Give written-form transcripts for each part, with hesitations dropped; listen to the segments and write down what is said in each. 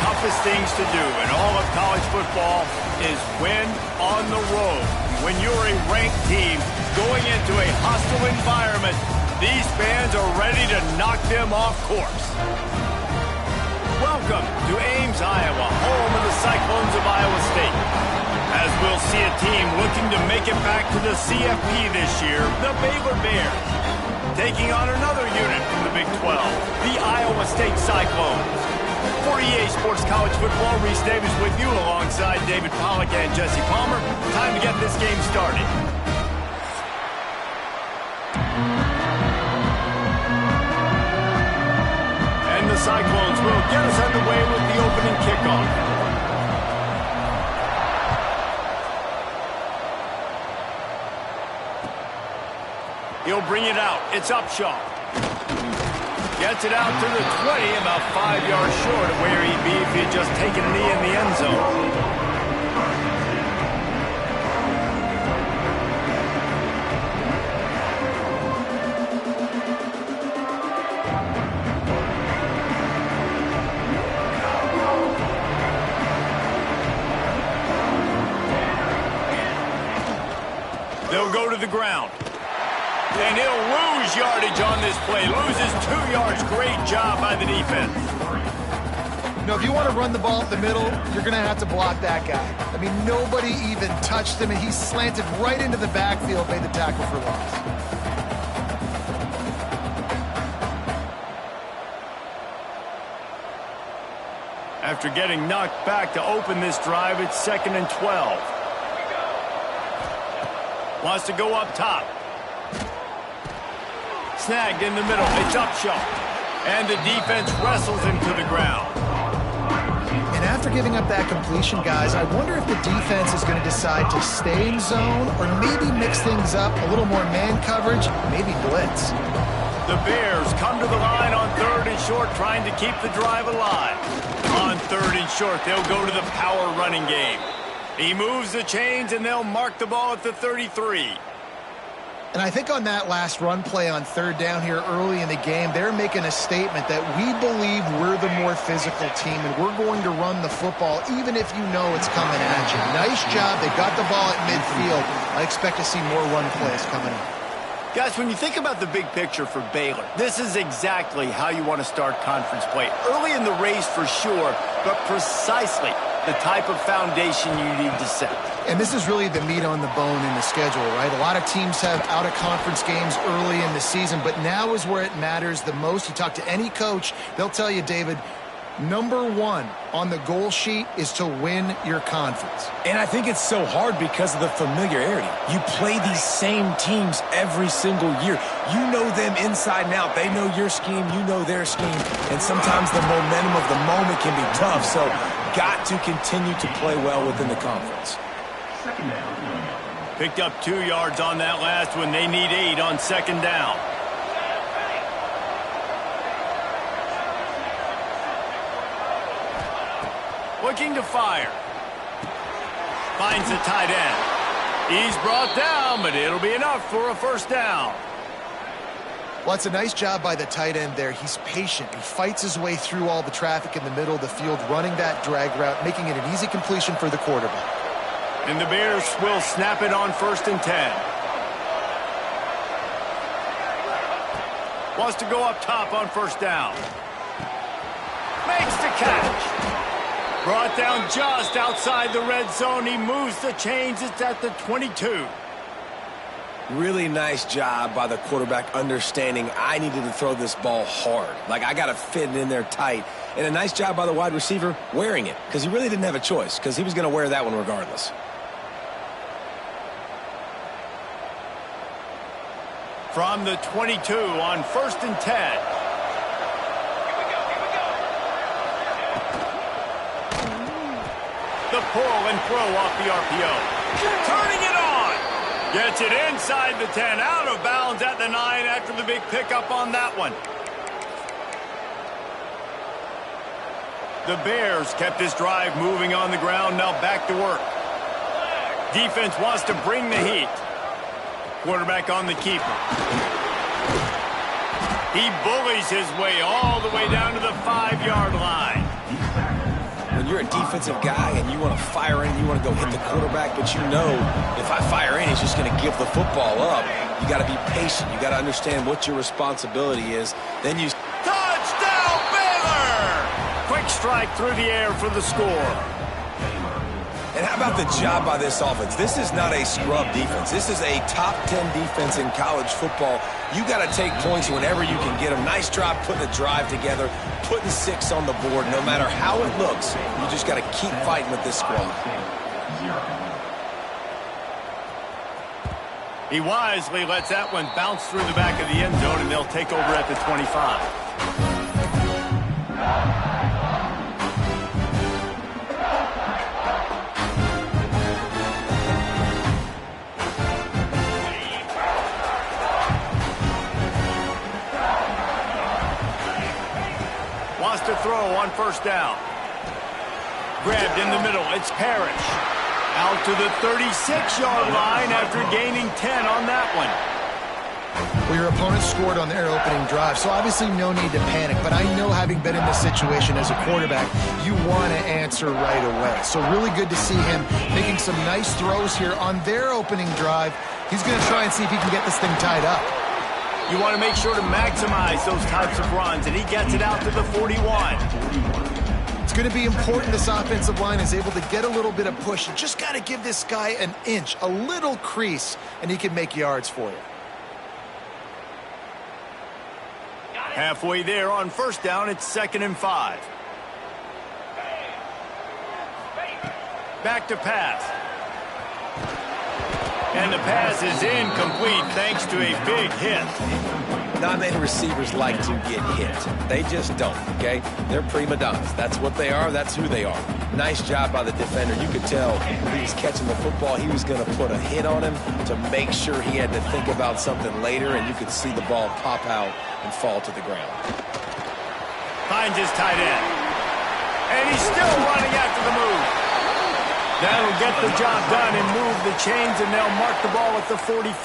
toughest things to do in all of college football is win on the road. When you're a ranked team going into a hostile environment, these fans are ready to knock them off course. Welcome to Ames, Iowa, home of the Cyclones of Iowa State. As we'll see a team looking to make it back to the CFP this year, the Baylor Bears. Taking on another unit from the Big 12, the Iowa State Cyclones. For EA Sports College Football, Reese Davis with you alongside David Pollack and Jesse Palmer. Time to get this game started. And the Cyclones will get us underway with the opening kickoff. He'll bring it out. It's Upshaw. Gets it out to the 20, about 5 yards short of where he'd be if he had just taken a knee in the end zone. They'll go to the ground. And he'll lose yardage on this play. Loses 2 yards. Great job by the defense. You know, if you want to run the ball up the middle, you're going to have to block that guy. I mean, nobody even touched him, and he slanted right into the backfield, made the tackle for loss. After getting knocked back to open this drive, it's 2nd and 12. Wants to go up top. Snagged in the middle. It's Upshaw. And the defense wrestles him to the ground. And after giving up that completion, guys, I wonder if the defense is going to decide to stay in zone or maybe mix things up, a little more man coverage, maybe blitz. The Bears come to the line on 3rd and short, trying to keep the drive alive. On 3rd and short, they'll go to the power running game. He moves the chains, and they'll mark the ball at the 33. And I think on that last run play on 3rd down here early in the game, they're making a statement that we believe we're the more physical team and we're going to run the football even if you know it's coming at you. Nice job. They got the ball at midfield. I expect to see more run plays coming up. Guys, when you think about the big picture for Baylor, this is exactly how you want to start conference play. Early in the race for sure, but precisely the type of foundation you need to set. And this is really the meat on the bone in the schedule, right? A lot of teams have out-of-conference games early in the season, but now is where it matters the most. You talk to any coach, they'll tell you, David, number 1 on the goal sheet is to win your conference. And I think it's so hard because of the familiarity. You play these same teams every single year. You know them inside and out. They know your scheme, you know their scheme, and sometimes the momentum of the moment can be tough, so got to continue to play well within the conference. Picked up 2 yards on that last one. They need 8 on 2nd down. Looking to fire. Finds the tight end. He's brought down, but it'll be enough for a 1st down. Well, it's a nice job by the tight end there. He's patient. He fights his way through all the traffic in the middle of the field, running that drag route, making it an easy completion for the quarterback. And the Bears will snap it on 1st and 10. Wants to go up top on 1st down. Makes the catch. Brought down just outside the red zone. He moves the chains. It's at the 22. Really nice job by the quarterback understanding I needed to throw this ball hard. Like, I got to fit it in there tight. And a nice job by the wide receiver wearing it, because he really didn't have a choice, because he was going to wear that one regardless. From the 22 on 1st and 10. The pull and throw off the RPO. Turning it on. Gets it inside the 10. Out of bounds at the 9 after the big pickup on that one. The Bears kept this drive moving on the ground. Now back to work. Defense wants to bring the heat. Quarterback on the keeper. He bullies his way all the way down to the 5-yard line. you're a defensive guy and you want to fire in, you want to go hit the quarterback, but you know if I fire in, he's just going to give the football up. You got to be patient. You got to understand what your responsibility is. Then you... Touchdown, Baylor! Quick strike through the air for the score. And how about the job by this offense? This is not a scrub defense. This is a top 10 defense in college football. You got to take points whenever you can get them. Nice job putting a drive together, putting 6 on the board. No matter how it looks, you just got to keep fighting with this squad. He wisely lets that one bounce through the back of the end zone, and they'll take over at the 25. To throw on first down. Grabbed in the middle. It's Parrish. Out to the 36-yard line after gaining 10 on that one. Well, your opponent scored on their opening drive, so obviously no need to panic. But I know, having been in this situation as a quarterback, you want to answer right away. So really good to see him making some nice throws here on their opening drive. He's going to try and see if he can get this thing tied up. You want to make sure to maximize those types of runs, and he gets it out to the 41. It's going to be important this offensive line is able to get a little bit of push. You just got to give this guy an inch, a little crease, and he can make yards for you. Halfway there on first down, it's 2nd and 5. Back to pass. And the pass is incomplete thanks to a big hit. Not many receivers like to get hit. They just don't, okay? They're prima donnas. That's what they are. That's who they are. Nice job by the defender. You could tell he was catching the football. He was going to put a hit on him to make sure he had to think about something later, and you could see the ball pop out and fall to the ground. Finds his tight end. And he's still running after the move. That'll get the job done and move the chains, and they'll mark the ball at the 45.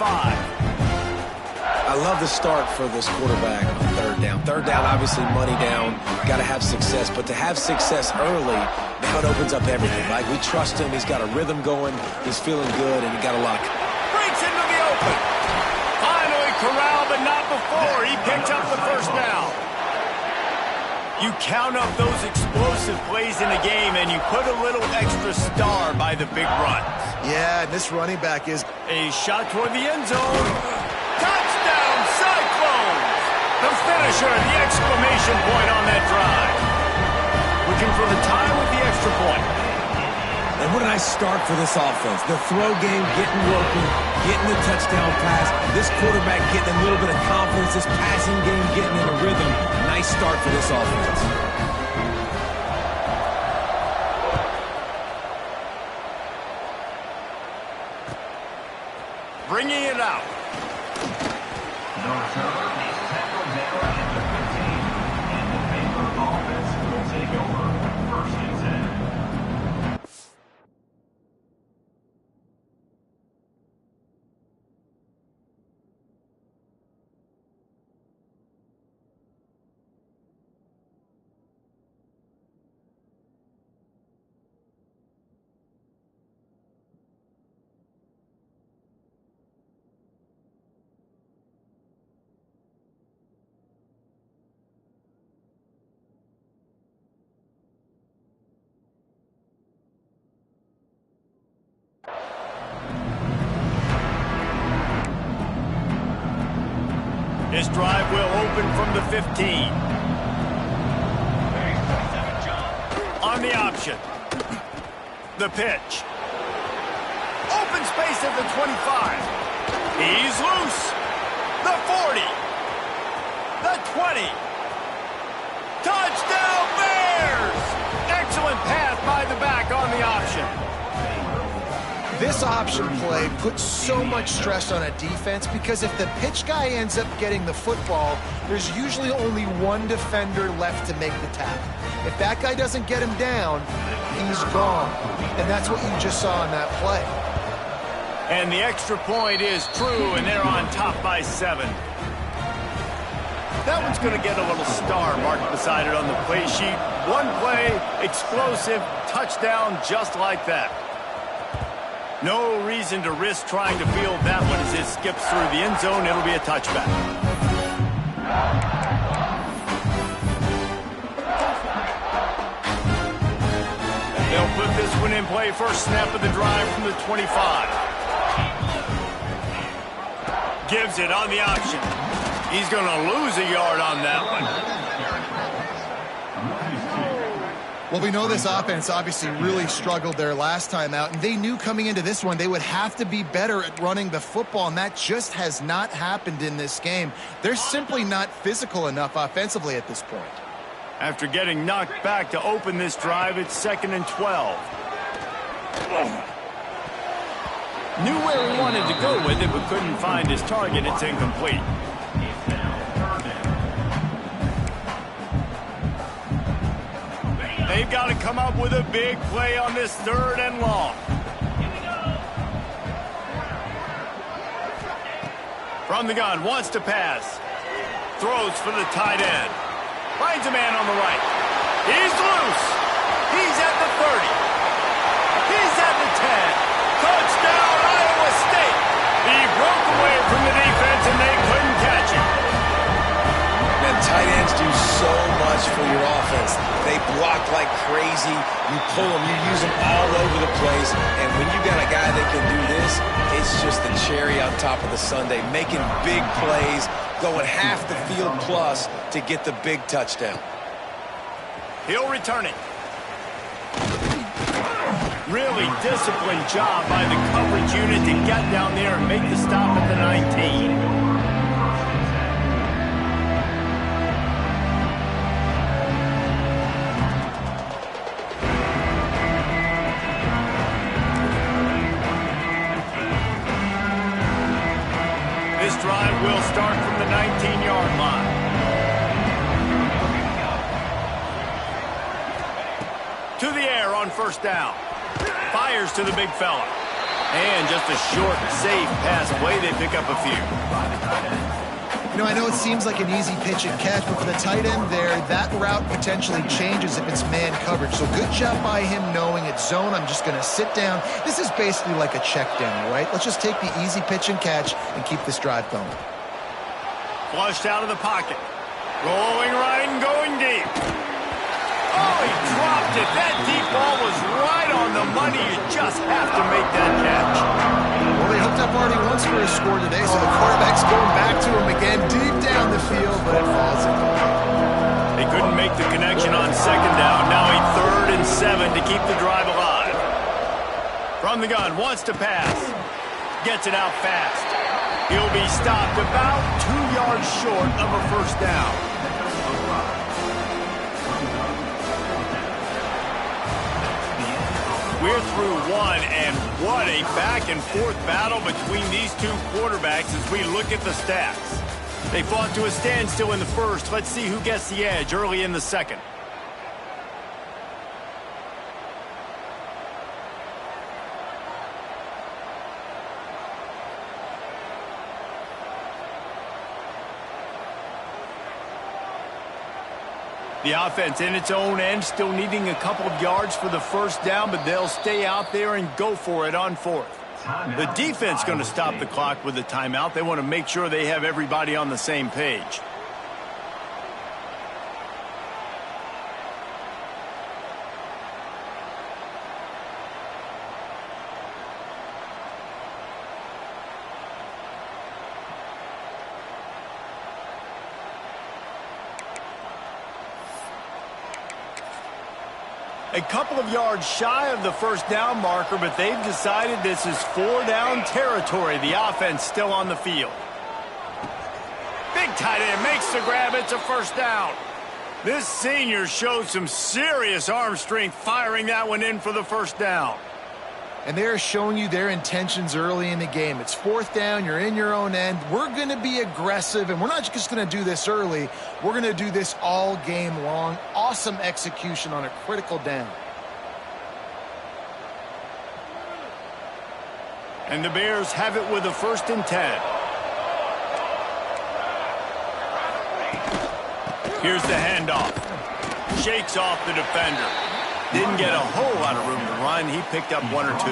I love the start for this quarterback on third down. Third down, obviously money down. Got to have success, but to have success early, now it opens up everything. Like, we trust him. He's got a rhythm going. He's feeling good, and he got a lot of... Breaks into the open. Finally corralled, but not before. He picks up the first down. You count up those explosive plays in the game, and you put a little extra star by the big runs. Yeah, and this running back is... A shot toward the end zone. Touchdown, Cyclones! The finisher, the exclamation point on that drive. Looking for the tie with the extra point. And what a nice start for this offense. The throw game getting working, getting the touchdown pass. This quarterback getting a little bit of confidence. This passing game getting in a rhythm. Nice start for this offense. Bringing it out. This drive will open from the 15. On the option. The pitch. Open space at the 25. He's loose. The 40. The 20. Touchdown Bears! Excellent pass by the back on the option. This option play puts so much stress on a defense because if the pitch guy ends up getting the football, there's usually only one defender left to make the tackle. If that guy doesn't get him down, he's gone. And that's what you just saw in that play. And the extra point is true, and they're on top by 7. That one's going to get a little star marked one-sided on the play sheet. One play, explosive, touchdown just like that. No reason to risk trying to field that one as it skips through the end zone. It'll be a touchback. They'll put this one in play. First snap of the drive from the 25. Gives it on the option. He's going to lose a yard on that one. Well, we know this offense obviously really struggled their last time out, and they knew coming into this one they would have to be better at running the football, and that just has not happened in this game. They're simply not physical enough offensively at this point. After getting knocked back to open this drive, it's 2nd and 12. Knew where he wanted to go with it, but couldn't find his target. It's incomplete. They've got to come up with a big play on this 3rd and long. From the gun, wants to pass. Throws for the tight end. Finds a man on the right. He's loose. He's at the 30. He's at the 10. Touchdown, Iowa State. He broke away from the defense, and they couldn't catch him. Man, tight ends do so much for your offense. They block like crazy. You pull them, you use them all over the place. And when you got a guy that can do this, it's just the cherry on top of the sundae, making big plays, going half the field plus to get the big touchdown. He'll return it. Really disciplined job by the coverage unit to get down there and make the stop at the 19. This drive will start from the 19-yard line. To the air on first down. Fires to the big fella. And just a short, safe pass play. They pick up a few. You know, I know it seems like an easy pitch and catch, but for the tight end there, that route potentially changes if it's man coverage. So good job by him knowing it's zone. I'm just going to sit down. This is basically like a check down, right? Let's just take the easy pitch and catch and keep this drive going. Flushed out of the pocket. Rolling right and going deep. Oh, he dropped it. That deep ball was right on the money. You just have to make that catch. Well, they hooked up already once for a score today, so the quarterback's going back to him again deep down the field, but it falls in. They couldn't make the connection on 2nd down. Now a 3rd and 7 to keep the drive alive. From the gun, wants to pass. Gets it out fast. He'll be stopped about 2 yards short of a first down. We're through one, and what a back-and-forth battle between these two quarterbacks as we look at the stats. They fought to a standstill in the first. Let's see who gets the edge early in the second. The offense in its own end, still needing a couple of yards for the first down, but they'll stay out there and go for it on 4th. The defense going to stop the clock with a timeout. They want to make sure they have everybody on the same page. A couple of yards shy of the first down marker, but they've decided this is 4-down territory. The offense still on the field. Big tight end makes the grab. It's a first down. This senior showed some serious arm strength firing that one in for the first down. And they're showing you their intentions early in the game. It's 4th down. You're in your own end. We're going to be aggressive, and we're not just going to do this early. We're going to do this all game long. Awesome execution on a critical down. And the Bears have it with a 1st and 10. Here's the handoff. Shakes off the defender. Didn't get a whole lot of room to run. He picked up 1 or 2.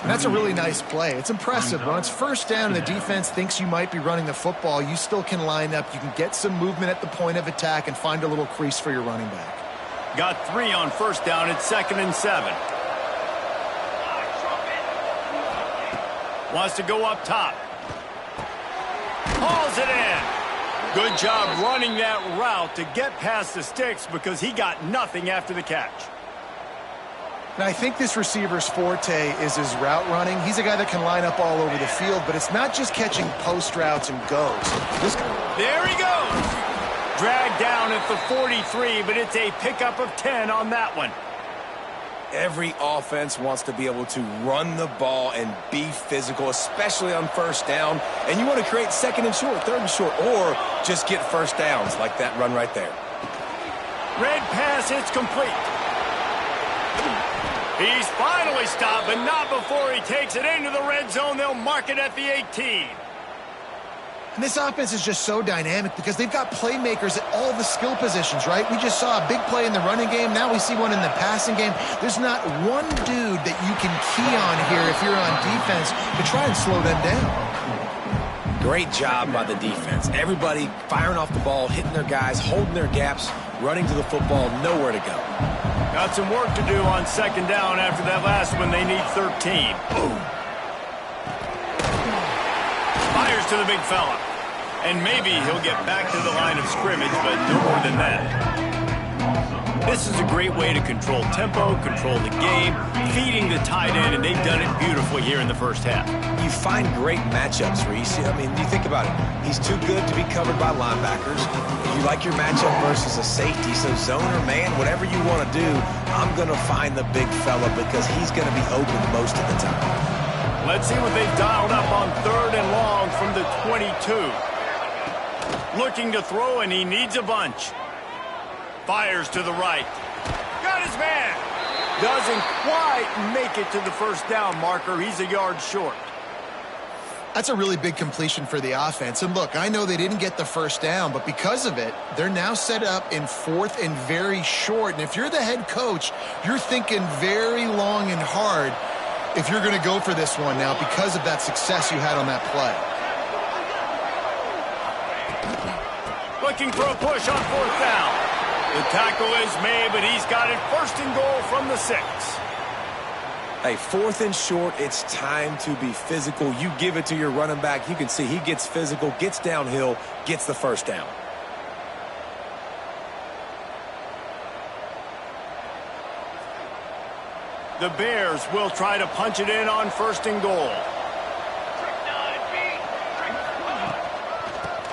And that's a really nice play. It's impressive. When it's first down and the defense thinks you might be running the football, you still can line up. You can get some movement at the point of attack and find a little crease for your running back. Got 3 on first down. It's 2nd and 7. Wants to go up top. Hauls it in. Good job running that route to get past the sticks because he got nothing after the catch. And I think this receiver's forte is his route running. He's a guy that can line up all over the field, but it's not just catching post routes and goes. There he goes. Dragged down at the 43, but it's a pickup of 10 on that one. Every offense wants to be able to run the ball and be physical, especially on first down. And you want to create 2nd and short, 3rd and short, or just get first downs like that run right there. Red pass, it's complete. He's finally stopped, but not before he takes it into the red zone. They'll mark it at the 18. And this offense is just so dynamic because they've got playmakers at all the skill positions, right? We just saw a big play in the running game. Now we see one in the passing game. There's not one dude that you can key on here if you're on defense to try and slow them down. Great job by the defense. Everybody firing off the ball, hitting their guys, holding their gaps, running to the football, nowhere to go. Got some work to do on 2nd down after that last one. They need 13. Boom. Fires to the big fella. And maybe he'll get back to the line of scrimmage, but no more than that. This is a great way to control tempo, control the game, feeding the tight end, and they've done it beautifully here in the first half. You find great matchups, Reese. I mean, you think about it. He's too good to be covered by linebackers. You like your matchup versus a safety, so zone or man, whatever you want to do, I'm going to find the big fella because he's going to be open most of the time. Let's see what they've dialed up on 3rd and long from the 22. Looking to throw, and he needs a bunch. Fires to the right. Got his man. Doesn't quite make it to the first down marker. He's a yard short. That's a really big completion for the offense. And look, I know they didn't get the first down, but because of it, they're now set up in 4th and very short. And if you're the head coach, you're thinking very long and hard if you're going to go for this one now because of that success you had on that play. Looking for a push on 4th down. The tackle is made, but he's got it 1st and goal from the 6. Hey, 4th and short, it's time to be physical. You give it to your running back. You can see he gets physical, gets downhill, gets the first down. The Bears will try to punch it in on 1st and goal.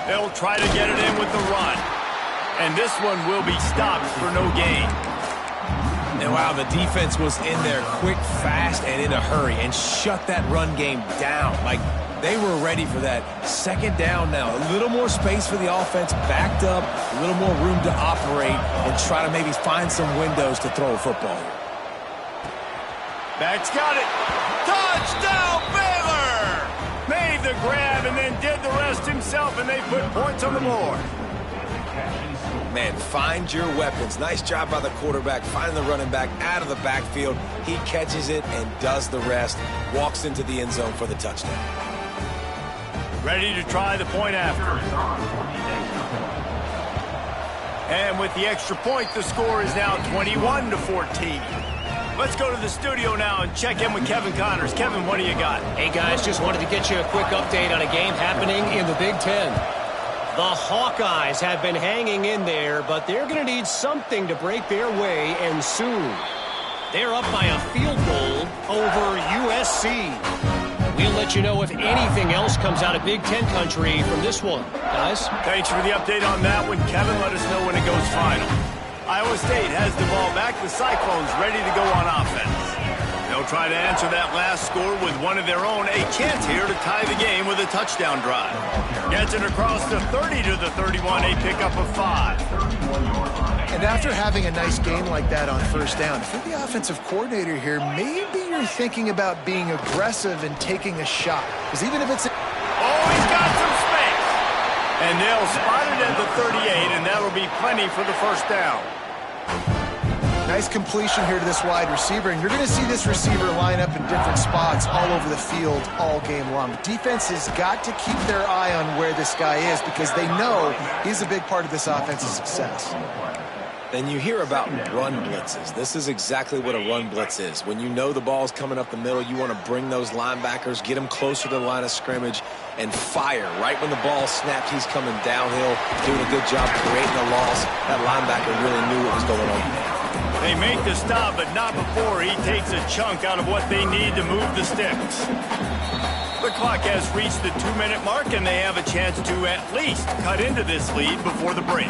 They'll try to get it in with the run. And this one will be stopped for no gain. And wow, the defense was in there quick, fast, and in a hurry and shut that run game down. Like they were ready for that. 2nd down now. A little more space for the offense, backed up, a little more room to operate and try to maybe find some windows to throw a football. Back's got it. Touchdown, Baylor! Made the grab and then did the rest himself, and they put points on the board. Man, find your weapons. Nice job by the quarterback, finding the running back out of the backfield. He catches it and does the rest, walks into the end zone for the touchdown. Ready to try the point after. And with the extra point, the score is now 21-14. Let's go to the studio now and check in with Kevin Connors. Kevin, what do you got? Hey, guys, just wanted to get you a quick update on a game happening in the Big Ten. The Hawkeyes have been hanging in there, but they're going to need something to break their way, and soon. They're up by a field goal over USC. We'll let you know if anything else comes out of Big Ten country from this one. Guys? Thanks for the update on that one, Kevin. Let us know when it goes final. Iowa State has the ball back. The Cyclones ready to go on offense. They'll try to answer that last score with one of their own. A chance here to tie the game with a touchdown drive. Gets it across the 30 to the 31, a pickup of 5. And after having a nice game like that on 1st down, if you're the offensive coordinator here, maybe you're thinking about being aggressive and taking a shot. Because even if it's... Oh, he's got some space. And they'll spot it at the 38, and that'll be plenty for the first down. Nice completion here to this wide receiver, and you're going to see this receiver line up in different spots all over the field all game long. The defense has got to keep their eye on where this guy is because they know he's a big part of this offense's success. And you hear about run blitzes. This is exactly what a run blitz is. When you know the ball's coming up the middle, you want to bring those linebackers, get them closer to the line of scrimmage, and fire. Right when the ball snaps, he's coming downhill, doing a good job creating a loss. That linebacker really knew what was going on. They make the stop, but not before he takes a chunk out of what they need to move the sticks. The clock has reached the 2-minute mark, and they have a chance to at least cut into this lead before the break.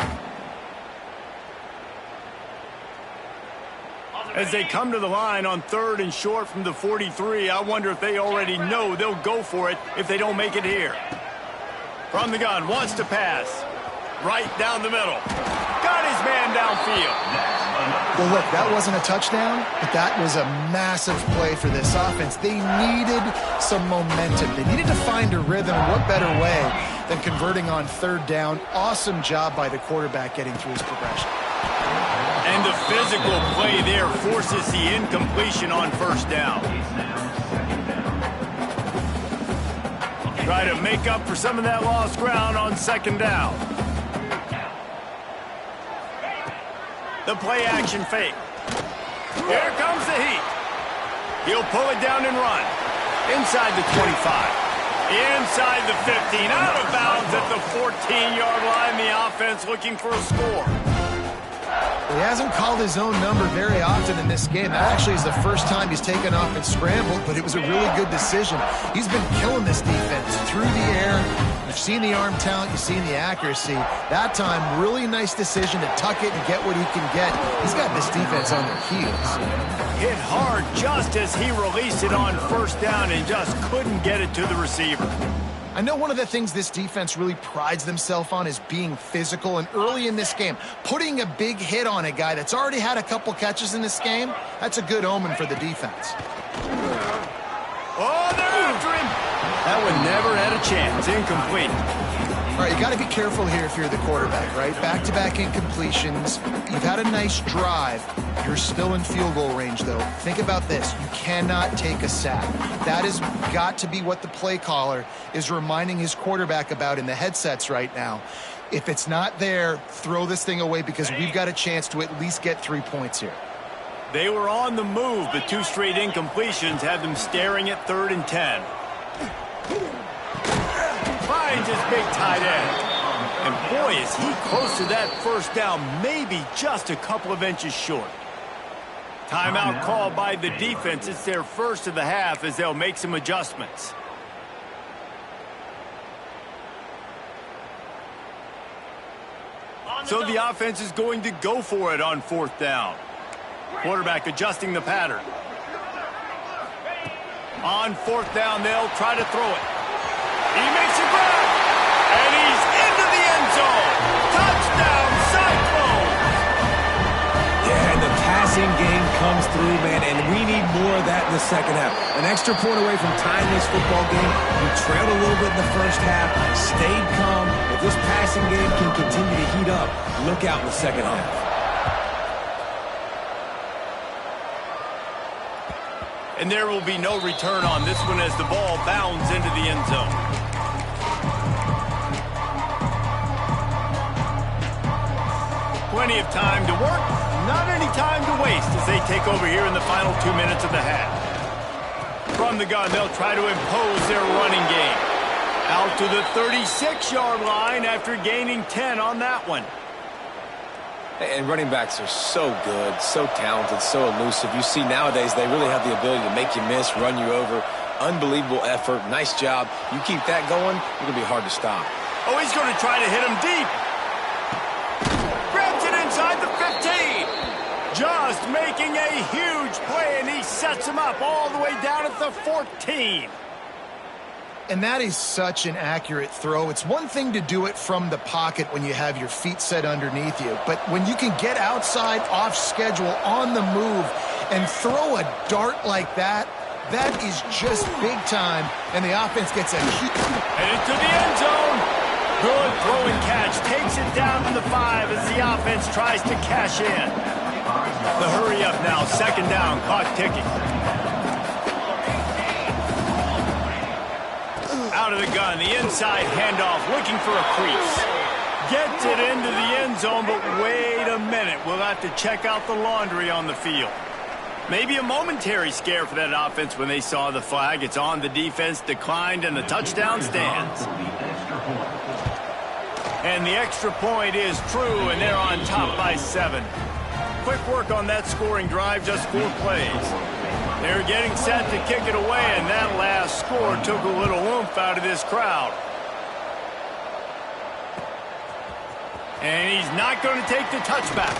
As they come to the line on 3rd and short from the 43, I wonder if they already know they'll go for it if they don't make it here. From the gun, wants to pass. Right down the middle. Got his man downfield. Well, look, that wasn't a touchdown, but that was a massive play for this offense. They needed some momentum. They needed to find a rhythm. What better way than converting on 3rd down? Awesome job by the quarterback getting through his progression. And the physical play there forces the incompletion on 1st down. Try to make up for some of that lost ground on 2nd down. The play action fake. Here comes the heat. He'll pull it down and run. Inside the 25. Inside the 15. Out of bounds at the 14-yard line. The offense looking for a score. He hasn't called his own number very often in this game. That actually is the first time he's taken off and scrambled, but it was a really good decision. He's been killing this defense through the air. You've seen the arm talent, you've seen the accuracy. That time, really nice decision to tuck it and get what he can get. He's got this defense on their heels. Hit hard just as he released it on 1st down and just couldn't get it to the receiver. I know one of the things this defense really prides themselves on is being physical, and early in this game, putting a big hit on a guy that's already had a couple catches in this game, that's a good omen for the defense. Oh, they're after him. That one never had a chance. Incomplete. All right, you got to be careful here if you're the quarterback, right? Back-to-back incompletions. You've had a nice drive. You're still in field goal range, though. Think about this. You cannot take a sack. That has got to be what the play caller is reminding his quarterback about in the headsets right now. If it's not there, throw this thing away because we've got a chance to at least get 3 points here. They were on the move, but 2 straight incompletions had them staring at 3rd and 10. Finds his big tight end. And boy, is he close to that 1st down, maybe just a couple of inches short. Timeout called by the defense. It's their first of the half as they'll make some adjustments. So the offense is going to go for it on 4th down. Quarterback adjusting the pattern. On 4th down, they'll try to throw it. He makes a grab, and he's into the end zone. Touchdown, Cyclones! Yeah, and the passing game comes through, man, and we need more of that in the 2nd half. An extra point away from tying this football game. We trailed a little bit in the 1st half, stayed calm. If this passing game can continue to heat up, look out in the 2nd half. And there will be no return on this one as the ball bounds into the end zone. Plenty of time to work, not any time to waste as they take over here in the final 2 minutes of the half. From the gun, they'll try to impose their running game. Out to the 36-yard line after gaining 10 on that one. And running backs are so good, so talented, so elusive. You see nowadays they really have the ability to make you miss, run you over. Unbelievable effort. Nice job. You keep that going, it's going to be hard to stop. Oh, he's going to try to hit him deep. Grabs it inside the 15. Just making a huge play, and he sets him up all the way down at the 14. And that is such an accurate throw. It's one thing to do it from the pocket when you have your feet set underneath you, but when you can get outside, off schedule, on the move, and throw a dart like that, that is just big time, and the offense gets a huge... And into the end zone. Good throw and catch. Takes it down to the 5 as the offense tries to cash in. The hurry up now. Second down. Clock ticking. Out of the gun. The inside handoff. Looking for a crease. Gets it into the end zone, but wait a minute. We'll have to check out the laundry on the field. Maybe a momentary scare for that offense when they saw the flag. It's on, the defense declined, and the touchdown stands. And the extra point is true, and they're on top by 7. Quick work on that scoring drive, just 4 plays. They're getting set to kick it away, and that last score took a little oomph out of this crowd. And he's not going to take the touchback.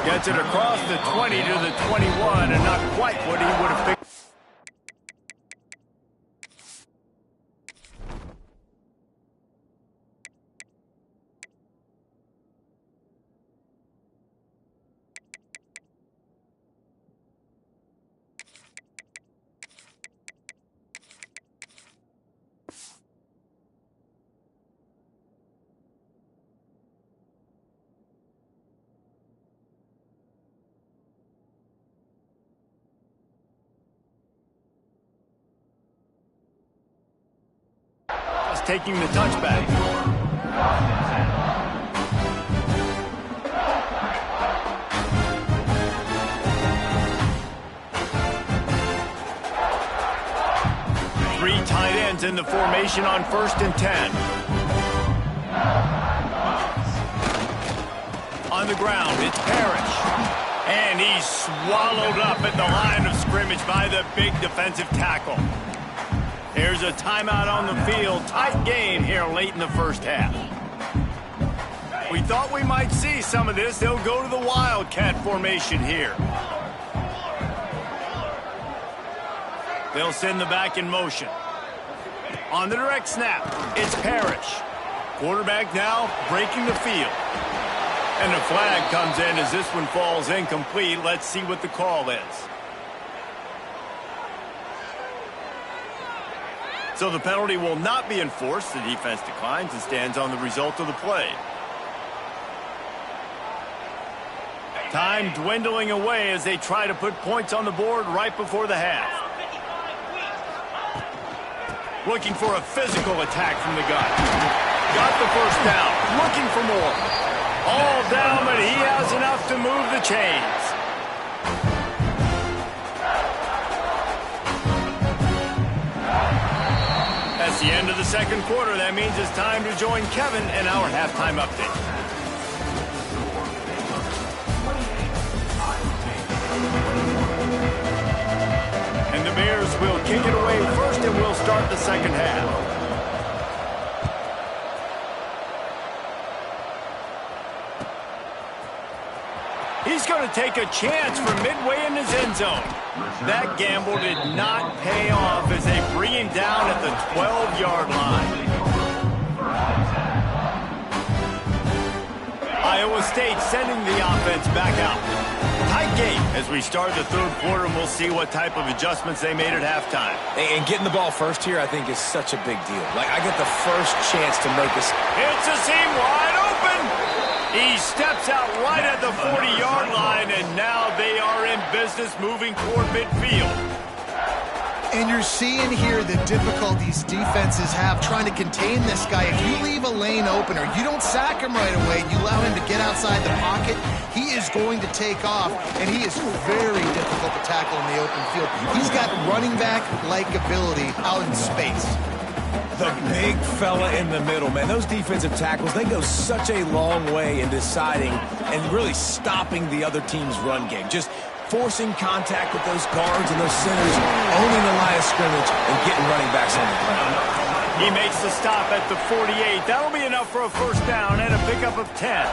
Gets it across the 20 to the 21, and not quite what he would have picked. Taking the touchback. Three tight ends in the formation on 1st and 10. On the ground, it's Parrish. And he's swallowed up at the line of scrimmage by the big defensive tackle. Here's a timeout on the field. Tight game here late in the first half. We thought we might see some of this. They'll go to the Wildcat formation here. They'll send the back in motion. On the direct snap, it's Parrish. Quarterback now breaking the field. And the flag comes in as this one falls incomplete. Let's see what the call is. So the penalty will not be enforced. The defense declines and stands on the result of the play. Time dwindling away as they try to put points on the board right before the half. Looking for a physical attack from the gun. Got the first down. Looking for more. All down, but he has enough to move the chains. That's the end of the second quarter. That means it's time to join Kevin in our halftime update. And the Bears will kick it away first, and we'll start the second half. He's going to take a chance from midway in his end zone. That gamble did not pay off as they bring him down at the 12-yard line. Iowa State sending the offense back out. Tight game as we start the third quarter, and we'll see what type of adjustments they made at halftime. And getting the ball first here, I think, is such a big deal. Like, I get the first chance to make this. It's a seam wide open. He steps out right at the 40-yard line, and now they are in business moving toward midfield. And you're seeing here the difficulties defenses have trying to contain this guy. If you leave a lane open or you don't sack him right away, you allow him to get outside the pocket, he is going to take off, and he is very difficult to tackle in the open field. He's got running back-like ability out in space. The big fella in the middle, man. Those defensive tackles, they go such a long way in deciding and really stopping the other team's run game. Just forcing contact with those guards and those centers, owning the line of scrimmage, and getting running backs on the ground. He makes the stop at the 48. That'll be enough for a first down and a pickup of 10.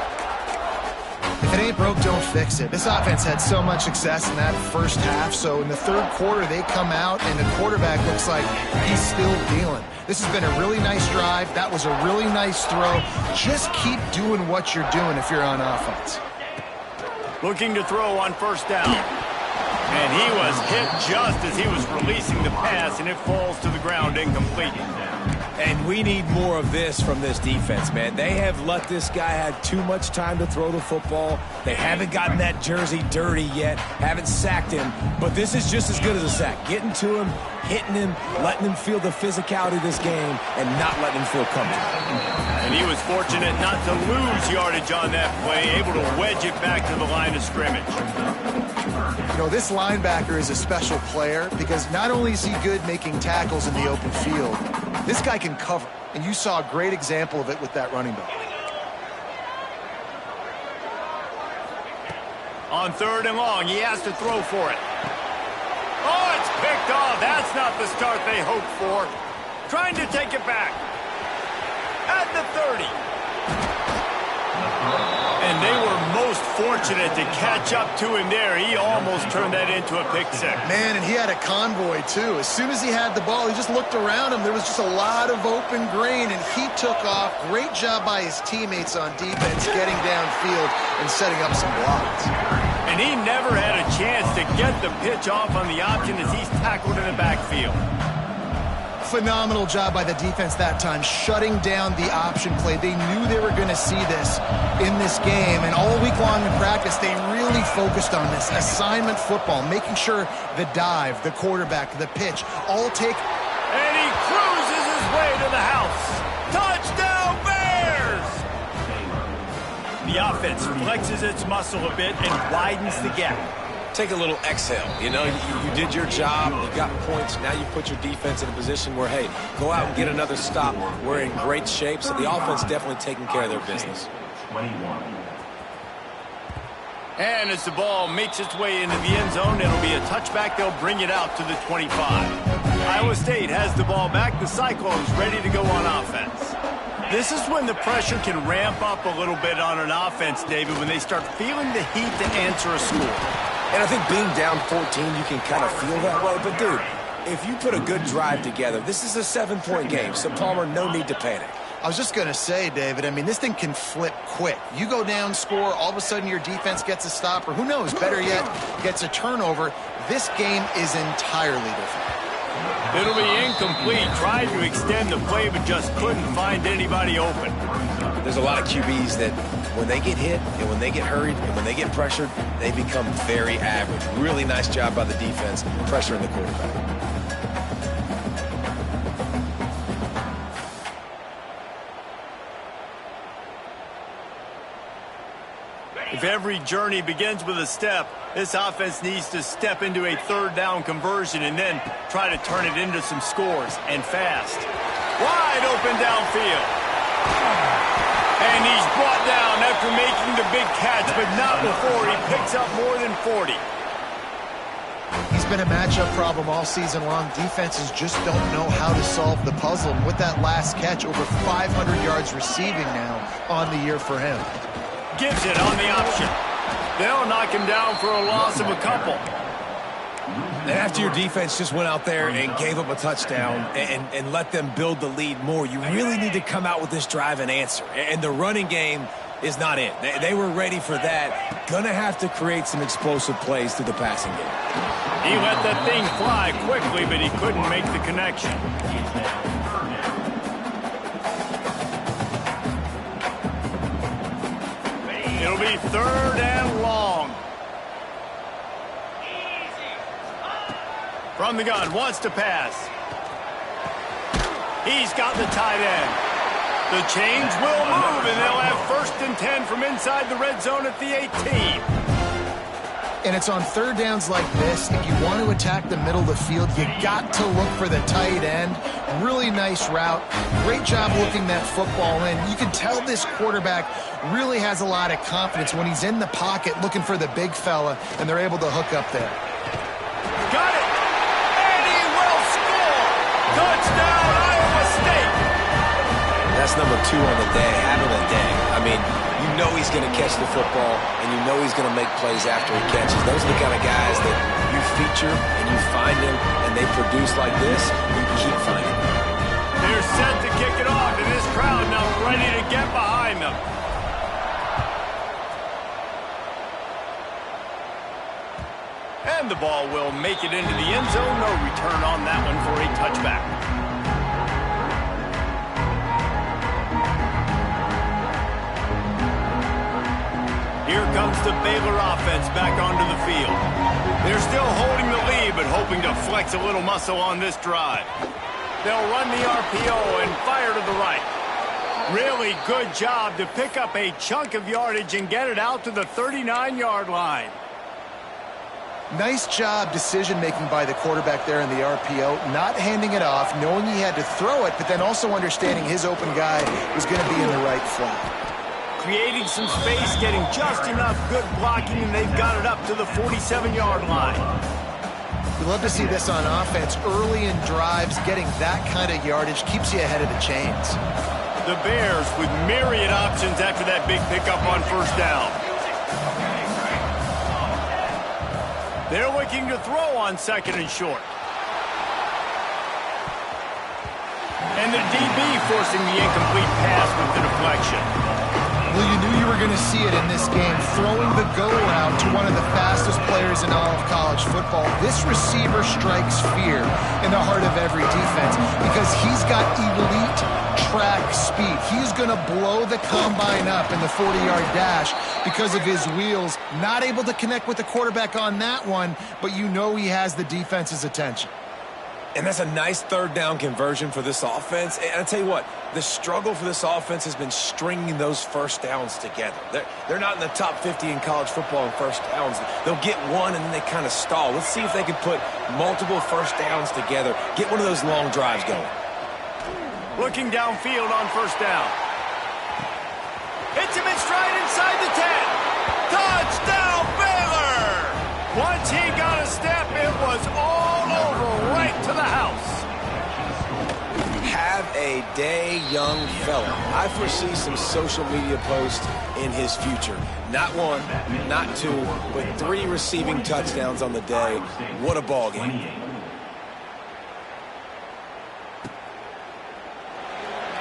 If it ain't broke, don't fix it. This offense had so much success in that first half, so in the third quarter they come out and the quarterback looks like he's still dealing. This has been a really nice drive. That was a really nice throw. Just keep doing what you're doing if you're on offense. Looking to throw on first down. And he was hit just as he was releasing the pass, and it falls to the ground incomplete. And we need more of this from this defense, man. They have let this guy have too much time to throw the football. They haven't gotten that jersey dirty yet, haven't sacked him. But this is just as good as a sack. Getting to him, hitting him, letting him feel the physicality of this game, and not letting him feel comfortable. And he was fortunate not to lose yardage on that play, able to wedge it back to the line of scrimmage. You know, this linebacker is a special player because not only is he good making tackles in the open field, this guy can cover. And you saw a great example of it with that running back. On 3rd and long, he has to throw for it. Oh, it's picked off. That's not the start they hoped for. Trying to take it back. At the 30. And they were most fortunate to catch up to him there. He almost turned that into a pick six. Man, and he had a convoy, too. As soon as he had the ball, he just looked around him. There was just a lot of open green, and he took off. Great job by his teammates on defense, getting downfield and setting up some blocks. And he never had a chance to get the pitch off on the option as he's tackled in the backfield. Phenomenal job by the defense that time, shutting down the option play. They knew they were going to see this in this game, and all week long in practice, they really focused on this assignment football, making sure the dive, the quarterback, the pitch, all take. And he cruises his way to the house. Touchdown, Bears! The offense flexes its muscle a bit and widens the gap. Take a little exhale. You know, you did your job. You got points. Now you put your defense in a position where, hey, go out and get another stop. We're in great shape, so the offense definitely taking care of their business. And as the ball makes its way into the end zone, it'll be a touchback. They'll bring it out to the 25. Iowa State has the ball back. The Cyclones ready to go on offense. This is when the pressure can ramp up a little bit on an offense, David, when they start feeling the heat to answer a score. And I think being down 14, you can kind of feel that way. But, dude, if you put a good drive together, this is a 7-point game. So, Palmer, no need to panic. I was just going to say, David, I mean, this thing can flip quick. You go down, score, all of a sudden your defense gets a stop, or who knows, better yet, gets a turnover. This game is entirely different. It'll be incomplete. Tried to extend the play, but just couldn't find anybody open. There's a lot of QBs that when they get hit and when they get hurried and when they get pressured, they become very average. Really nice job by the defense pressuring the quarterback. If every journey begins with a step, this offense needs to step into a 3rd down conversion and then try to turn it into some scores, and fast. Wide open downfield. And he's brought down after making the big catch, but not before he picks up more than 40. He's been a matchup problem all season long. Defenses just don't know how to solve the puzzle. And with that last catch, over 500 yards receiving now on the year for him. Gives it on the option. They'll knock him down for a loss of a couple. And after your defense just went out there and gave up a touchdown and let them build the lead more, you really need to come out with this drive and answer. And the running game is not it. They were ready for that. Gonna have to create some explosive plays through the passing game. He let that thing fly quickly, but he couldn't make the connection. It'll be 3rd and long. From the gun, wants to pass. He's got the tight end. The chains will move, and they'll have 1st and 10 from inside the red zone at the 18. And it's on 3rd downs like this. If you want to attack the middle of the field, you got to look for the tight end. Really nice route. Great job looking that football in. You can tell this quarterback really has a lot of confidence when he's in the pocket looking for the big fella, and they're able to hook up there. Got it! And he will score! Touchdown, Iowa State! That's number 2 on the day, having a day. I mean, you know he's going to catch the football, and you know he's going to make plays after he catches. Those are the kind of guys that you feature and you find them, and they produce like this, you keep finding them. They're set to kick it off, and this crowd now ready to get behind them. And the ball will make it into the end zone. No return on that one for a touchback. Here comes the Baylor offense back onto the field. They're still holding the lead, but hoping to flex a little muscle on this drive. They'll run the RPO and fire to the right. Really good job to pick up a chunk of yardage and get it out to the 39-yard line. Nice job decision-making by the quarterback there in the RPO, not handing it off, knowing he had to throw it, but then also understanding his open guy was going to be in the right flat. Creating some space, getting just enough good blocking, and they've got it up to the 47-yard line. We love to see this on offense. Early in drives, getting that kind of yardage keeps you ahead of the chains. The Bears with myriad options after that big pickup on first down. They're looking to throw on second and short. And the DB forcing the incomplete pass with the deflection. Well, you knew you were going to see it in this game, throwing the go route to one of the fastest players in all of college football. This receiver strikes fear in the heart of every defense because he's got elite track speed. He's going to blow the combine up in the 40-yard dash because of his wheels. Not able to connect with the quarterback on that one, but you know he has the defense's attention. And that's a nice third down conversion for this offense. And I tell you what, the struggle for this offense has been stringing those first downs together. They're not in the top 50 in college football in first downs. They'll get one and then they kind of stall. Let's see if they can put multiple first downs together, get one of those long drives going. Looking downfield on first down. Hits him in stride inside the 10. Touchdown, Baylor! Once he got a step, it was all over, right to the house. Have a day, young fella. I foresee some social media posts in his future. Not one, not two, but 3 receiving touchdowns on the day. What a ball game.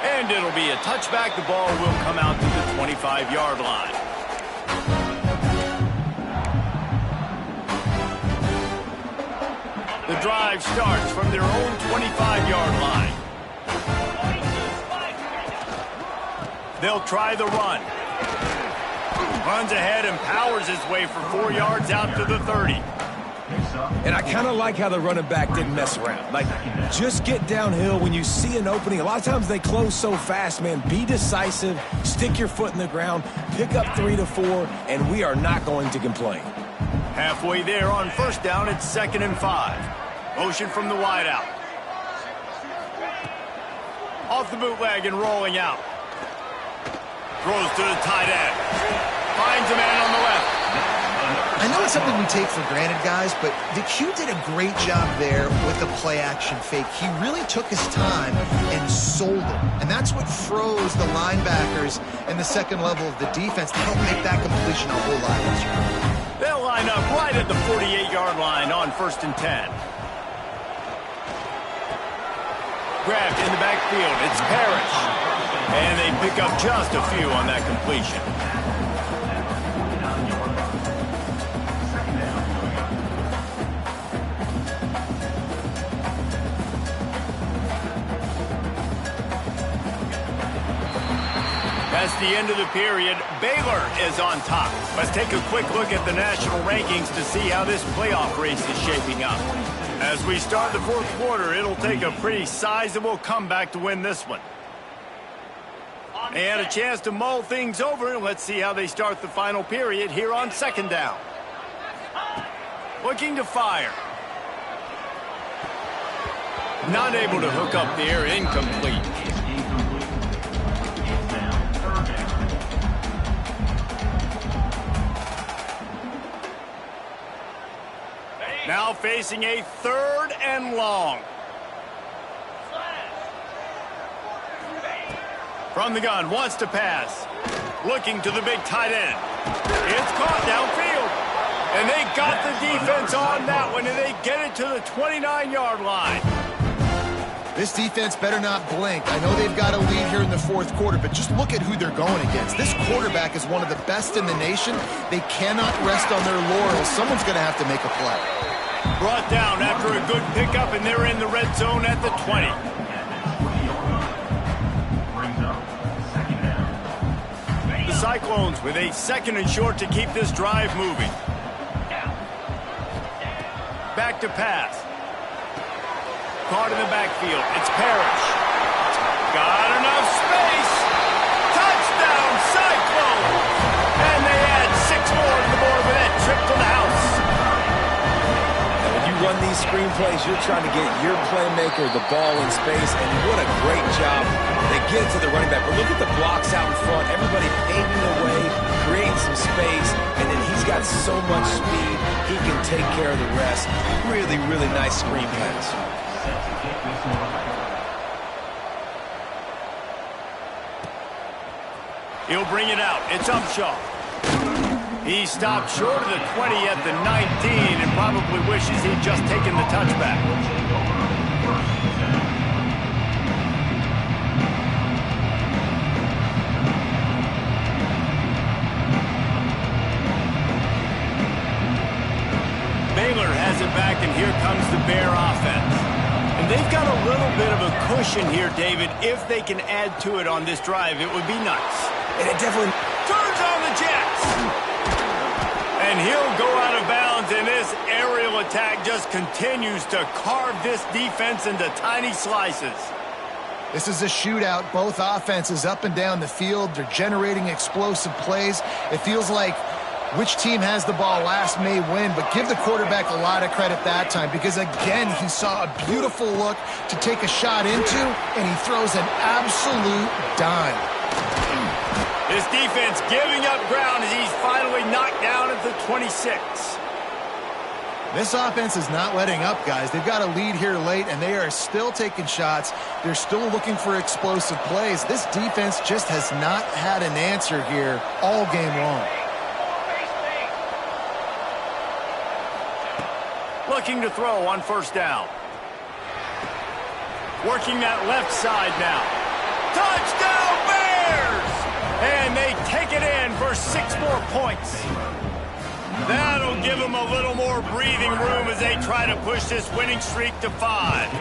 And it'll be a touchback. The ball will come out to the 25-yard line. The drive starts from their own 25-yard line. They'll try the run. Runs ahead and powers his way for 4 yards out to the 30. And I kind of like how the running back didn't mess around. Like, just get downhill when you see an opening. A lot of times they close so fast, man. Be decisive, stick your foot in the ground, pick up 3 to 4, and we are not going to complain. Halfway there on first down, it's 2nd and 5. Motion from the wideout. Off the bootleg and rolling out. Throws to the tight end. Finds a man on the left. I know it's something we take for granted, guys, but the Q did a great job there with the play-action fake. He really took his time and sold it. And that's what froze the linebackers and the second level of the defense to help make that completion a whole lot easier. They'll line up right at the 48-yard line on 1st and 10. Grabbed in the backfield. It's Parrish. And they pick up just a few on that completion. That's the end of the period. Baylor is on top. Let's take a quick look at the national rankings to see how this playoff race is shaping up. As we start the 4th quarter, it'll take a pretty sizable comeback to win this one. And a chance to mull things over. Let's see how they start the final period here on 2nd down. Looking to fire. Not able to hook up there, incomplete. Now facing a 3rd and long. From the gun, wants to pass. Looking to the big tight end. It's caught downfield. And they got the defense on that one, and they get it to the 29-yard line. This defense better not blink. I know they've got a lead here in the 4th quarter, but just look at who they're going against. This quarterback is one of the best in the nation. They cannot rest on their laurels. Someone's going to have to make a play. Brought down after a good pickup, and they're in the red zone at the 20. The Cyclones with a 2nd and short to keep this drive moving. Back to pass. Caught in the backfield. It's Parrish. Got enough space. Touchdown, Cyclones! And they add 6 more to the board with that trip to the house. Now, when you run these screenplays, you're trying to get your playmaker the ball in space, and what a great job. They get it to the running back, but look at the blocks out in front. Everybody paving the way, creating some space, and then he's got so much speed, he can take care of the rest. Really, really nice screen pass. He'll bring it out. It's Upshaw. He stopped short of the 20 at the 19 and probably wishes he'd just taken the touchback. Baylor has it back, and here comes the Bear offense. And they've got a little bit of a cushion here, David. If they can add to it on this drive, it would be nice. And it definitely turns on the Jets. And he'll go out of bounds, and this aerial attack just continues to carve this defense into tiny slices. This is a shootout. Both offenses up and down the field. They're generating explosive plays. It feels like which team has the ball last may win, but give the quarterback a lot of credit that time because, again, he saw a beautiful look to take a shot into, and he throws an absolute dime. His defense giving up ground as he's finally knocked down at the 26. This offense is not letting up, guys. They've got a lead here late, and they are still taking shots. They're still looking for explosive plays. This defense just has not had an answer here all game long. Looking to throw on 1st down. Working that left side now. Touchdown, Bears! And they take it in for 6 more points. That'll give them a little more breathing room as they try to push this winning streak to 5.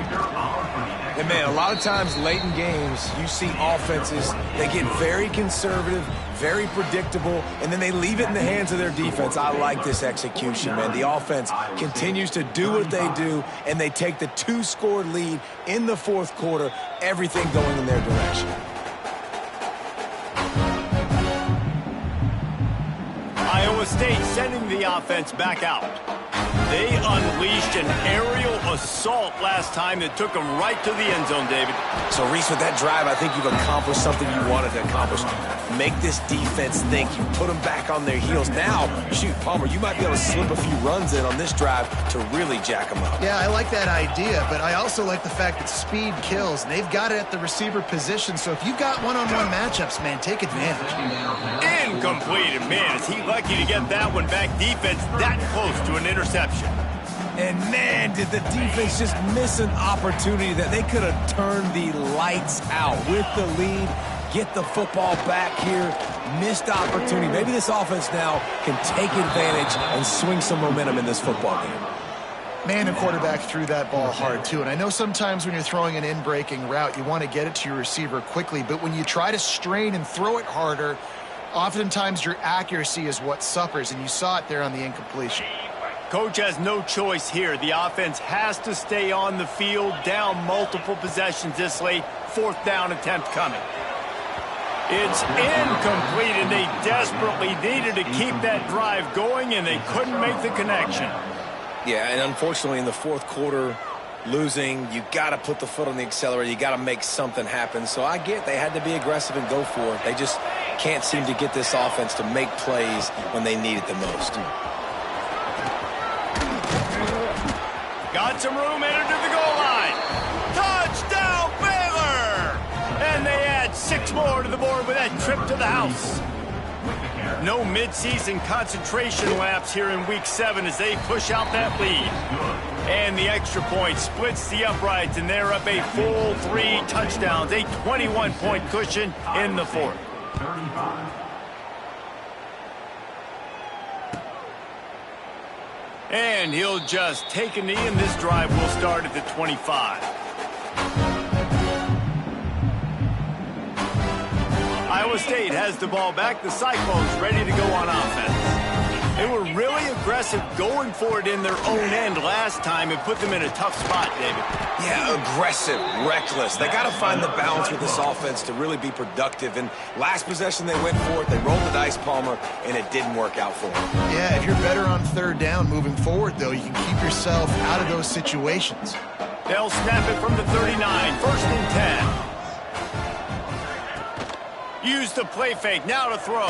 And, man, a lot of times late in games, you see offenses, they get very conservative, very predictable, and then they leave it in the hands of their defense. I like this execution, man. The offense continues to do what they do, and they take the 2-score lead in the 4th quarter, everything going in their direction. Iowa State sending the offense back out. They unleashed an aerial assault last time that took them right to the end zone, David. So, Reese, with that drive, I think you've accomplished something you wanted to accomplish. Make this defense think. You put them back on their heels. Now, shoot, Palmer, you might be able to slip a few runs in on this drive to really jack them up. Yeah, I like that idea, but I also like the fact that speed kills, and they've got it at the receiver position. So if you've got one-on-one matchups, man, take advantage. Incomplete, and man, is he lucky to get that one back. Defense that close to an interception. And, man, did the defense just miss an opportunity that they could have turned the lights out with the lead, get the football back here, missed opportunity. Maybe this offense now can take advantage and swing some momentum in this football game. Man, the quarterback threw that ball hard, too. And I know sometimes when you're throwing an in-breaking route, you want to get it to your receiver quickly. But when you try to strain and throw it harder, oftentimes your accuracy is what suffers, and you saw it there on the incompletion. Coach has no choice here. The offense has to stay on the field, down multiple possessions this late. 4th down attempt coming. It's incomplete, and they desperately needed to keep that drive going, and they couldn't make the connection. Yeah, and unfortunately in the 4th quarter, losing, you got to put the foot on the accelerator. You got to make something happen. So I get they had to be aggressive and go for it. They just can't seem to get this offense to make plays when they need it the most. Got some room, entered to the goal line. Touchdown, Baylor! And they add 6 more to the board with that trip to the house. No midseason concentration laps here in Week 7 as they push out that lead. And the extra point splits the uprights, and they're up a full 3 touchdowns, a 21-point cushion in the 4th. And he'll just take a knee, and this drive will start at the 25. Iowa Iowa State has the ball back. The Cyclones ready to go on offense. They were really aggressive going for it in their own end last time and put them in a tough spot, David. Yeah, aggressive, reckless. They got to find the balance with this offense to really be productive. And last possession they went for it. They rolled the dice, Palmer, and it didn't work out for them. Yeah, if you're better on third down moving forward, though, you can keep yourself out of those situations. They'll snap it from the 39, first and 10. Use the play fake, now to throw.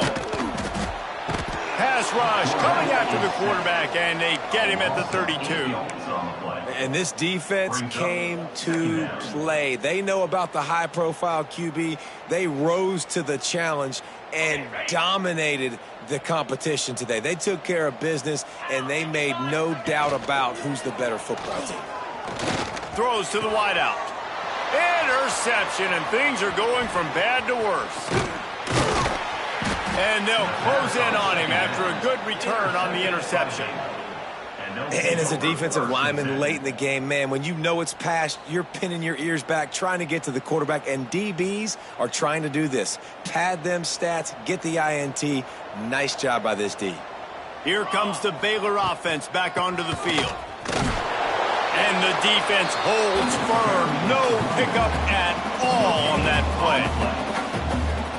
Pass rush coming after the quarterback, and they get him at the 32. And this defense came to play. They know about the high-profile QB. They rose to the challenge and dominated the competition today. They took care of business, and they made no doubt about who's the better football team. Throws to the wideout. Interception, and things are going from bad to worse. And they'll close in on him after a good return on the interception. And as a defensive lineman late in the game, man, when you know it's past, you're pinning your ears back, trying to get to the quarterback, and DBs are trying to do this. Pad them stats, get the INT. Nice job by this D. Here comes the Baylor offense back onto the field. And the defense holds firm. No pickup at all on that play.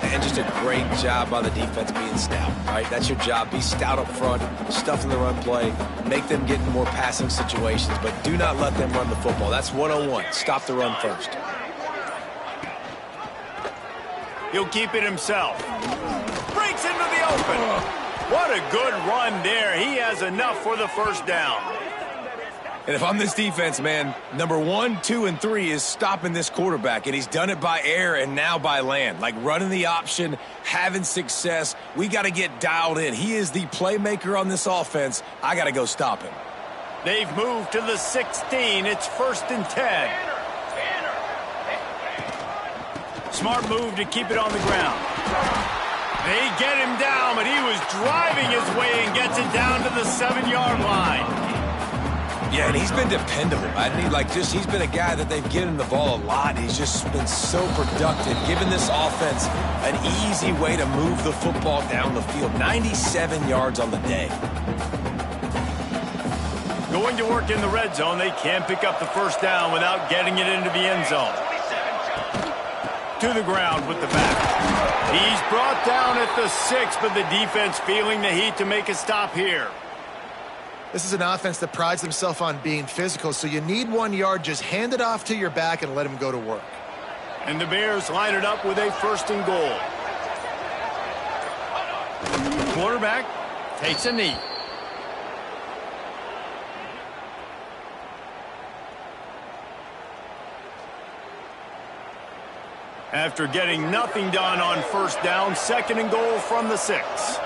And just a great job by the defense being stout, all right? That's your job. Be stout up front, stuff in the run play, make them get in more passing situations, but do not let them run the football. That's 101. Stop the run first. He'll keep it himself. Breaks into the open. What a good run there. He has enough for the first down. And if I'm this defense, man, number 1, 2, and 3 is stopping this quarterback, and he's done it by air and now by land. Like running the option, having success. We got to get dialed in. He is the playmaker on this offense. I got to go stop him. They've moved to the 16. It's first and 10. Smart move to keep it on the ground. They get him down, but he was driving his way and gets it down to the 7-yard line. Yeah, and he's been dependable. He's been a guy that they've given him the ball a lot. He's just been so productive, giving this offense an easy way to move the football down the field. 97 yards on the day. Going to work in the red zone. They can't pick up the first down without getting it into the end zone. To the ground with the back. He's brought down at the 6, but the defense feeling the heat to make a stop here. This is an offense that prides themselves on being physical, so you need 1 yard. Just hand it off to your back and let him go to work. And the Bears line it up with a first and goal. Quarterback takes a knee. After getting nothing done on first down, second and goal from the 6.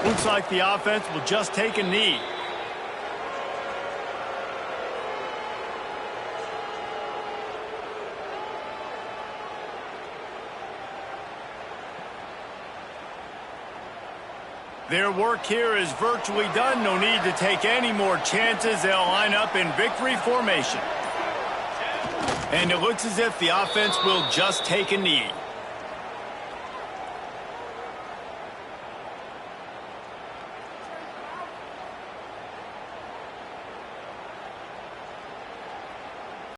Looks like the offense will just take a knee. Their work here is virtually done. No need to take any more chances. They'll line up in victory formation. And it looks as if the offense will just take a knee.